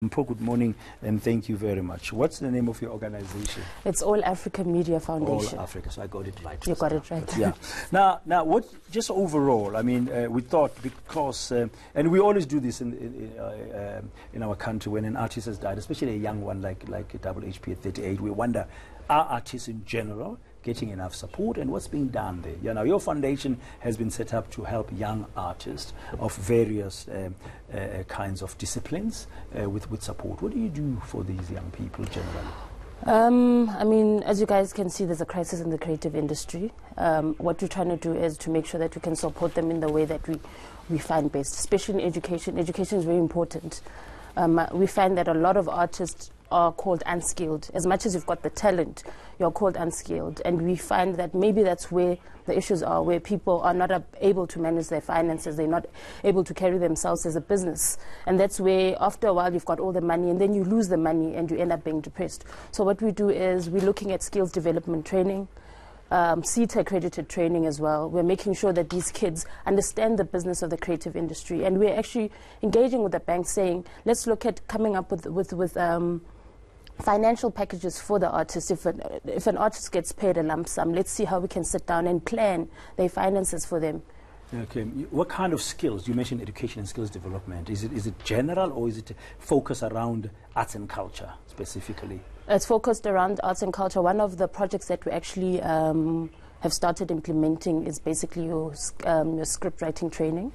Mpo, good morning and thank you very much. What's the name of your organization? It's All Africa Media Foundation. All Africa, so I got it right. You got it right. Yeah. Now, what? Just overall, I mean, we thought because, and we always do this in our country when an artist has died, especially a young one like HHP at 38. We wonder, are artists in general getting enough support, and what's being done there? You know, your foundation has been set up to help young artists of various kinds of disciplines with support. What do you do for these young people generally? I mean, as you guys can see, there's a crisis in the creative industry. What we're trying to do is to make sure that we can support them in the way that we find best, especially in education. Education is very important. We find that a lot of artists are called unskilled. As much as you've got the talent, you're called unskilled. And we find that maybe that's where the issues are, where people are not able to manage their finances, they're not able to carry themselves as a business. And that's where, after a while, you've got all the money, and then you lose the money, and you end up being depressed. So what we do is we're looking at skills development training, CETA accredited training as well. We're making sure that these kids understand the business of the creative industry. And we're actually engaging with the bank saying, let's look at coming up with financial packages for the artist. If an artist gets paid a lump sum, let's see how we can sit down and plan their finances for them. Okay. What kind of skills? You mentioned education and skills development. Is it general, or is it focused around arts and culture specifically? It's focused around arts and culture. One of the projects that we actually have started implementing is basically your script writing training.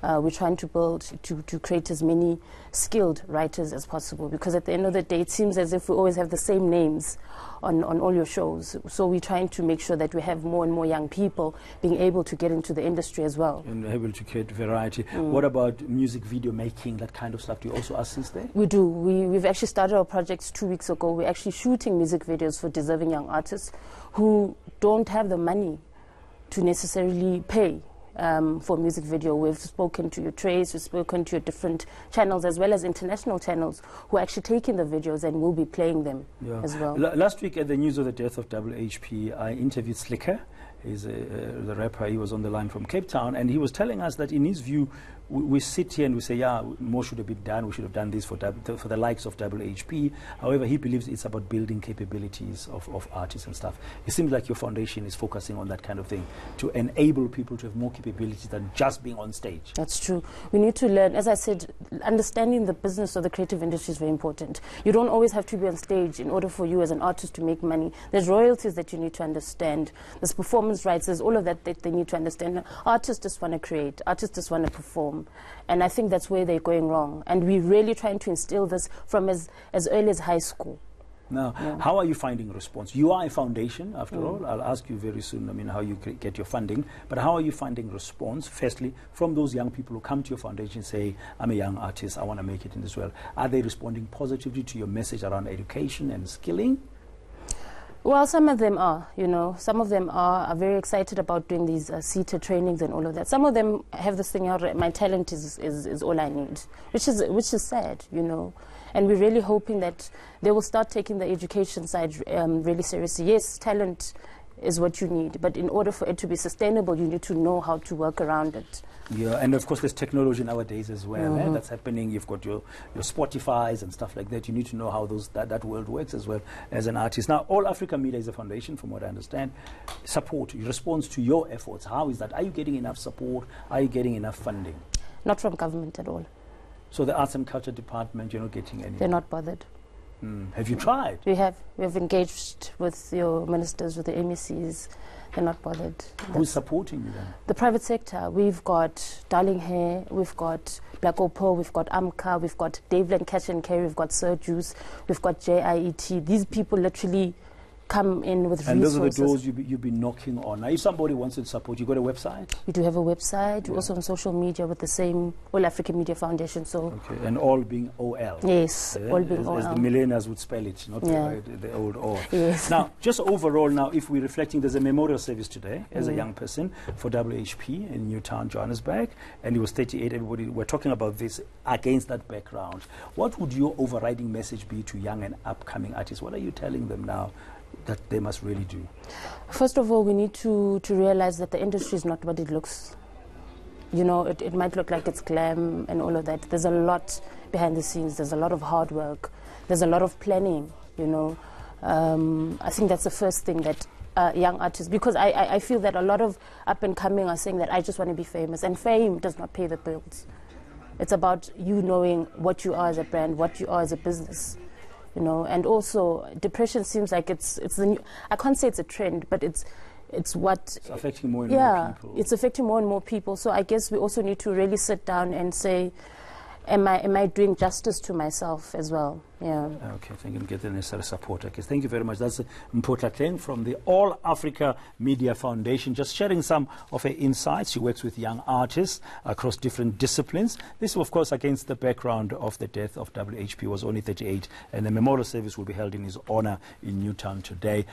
We're trying to build, to create as many skilled writers as possible, because at the end of the day, it seems as if we always have the same names on all your shows. So we're trying to make sure that we have more and more young people being able to get into the industry as well. And able to create variety. What about music video making, that kind of stuff? Do you also assist there? We do. We've actually started our projects 2 weeks ago. We're actually shooting music videos for deserving young artists who don't have the money to necessarily pay for music video. We've spoken to your trades, we've spoken to your different channels, as well as international channels who are actually taking the videos and will be playing them as well. Last week at the news of the death of HHP, I interviewed Slicker. He's the rapper. He was on the line from Cape Town, and he was telling us that in his view, we sit here and we say, yeah, more should have been done. We should have done this for the likes of HHP. However, he believes it's about building capabilities of artists and stuff. It seems like your foundation is focusing on that kind of thing, to enable people to have more capabilities than just being on stage. That's true. We need to learn. As I said, understanding the business of the creative industry is very important. You don't always have to be on stage in order for you as an artist to make money. There's royalties that you need to understand. There's performance rights. There's all of that they need to understand. Artists just want to create. Artists just want to perform. And I think that's where they're going wrong. And we're really trying to instill this from as early as high school. Now, how are you finding response? You are a foundation, after all. I'll ask you very soon, I mean, how you get your funding. But how are you finding response, firstly, from those young people who come to your foundation and say, I'm a young artist, I want to make it in this world? Are they responding positively to your message around education and skilling? Well, some of them are, you know. Some of them are very excited about doing these CETA trainings and all of that. Some of them have this thing out, my talent is all I need, which is sad, you know. And we're really hoping that they will start taking the education side really seriously. Yes, talent is what you need, but in order for it to be sustainable, you need to know how to work around it. Yeah, and of course there's technology nowadays as well. That's happening. You've got your Spotifys and stuff like that. You need to know how that world works as well as an artist. Now, All Africa Media is a foundation, from what I understand. Support, response to your efforts. How is that? Are you getting enough support? Are you getting enough funding? Not from government at all. So the Arts and Culture Department, you're not getting any? They're not bothered. Have you tried? We have. We've engaged with your ministers, with the MECs. They're not bothered. Who's supporting you then? The private sector. We've got Darling Hair, we've got Black Opo, we've got Amka, we've got Daveland Catch and Carry, we've got Sir Juice, we've got JIET. These people literally come in with resources. And those are the doors you've been knocking on. Now, if somebody wants to support, you got a website? We do have a website. We're also on social media with the same All Africa Media Foundation. So and all being OL. Yes, all being OL. As the millennials would spell it, not the old O. Yes. Now, just overall, now, if we're reflecting, there's a memorial service today as a young person for HHP in Newtown, Johannesburg, and he was 38. Everybody, we're talking about this against that background. What would your overriding message be to young and upcoming artists? What are you telling them now that they must really do? First of all, we need to realize that the industry is not what it looks. You know, it might look like it's glam and all of that. There's a lot behind the scenes. There's a lot of hard work. There's a lot of planning, you know. I think that's the first thing that young artists, because I feel that a lot of up and coming are saying that I just want to be famous, and fame does not pay the bills. It's about you knowing what you are as a brand, what you are as a business, you know. And also, depression seems like it's the new, I can't say it's a trend, but it's what... It's affecting more and more people. Yeah, it's affecting more and more people. So I guess we also need to really sit down and say, am I doing justice to myself as well? Yeah. Okay, thank you. Get the necessary support. Okay, thank you very much. That's Mpotla Teng from the All Africa Media Foundation, just sharing some of her insights. She works with young artists across different disciplines. This, of course, against the background of the death of HHP, was only 38, and the memorial service will be held in his honor in Newtown today.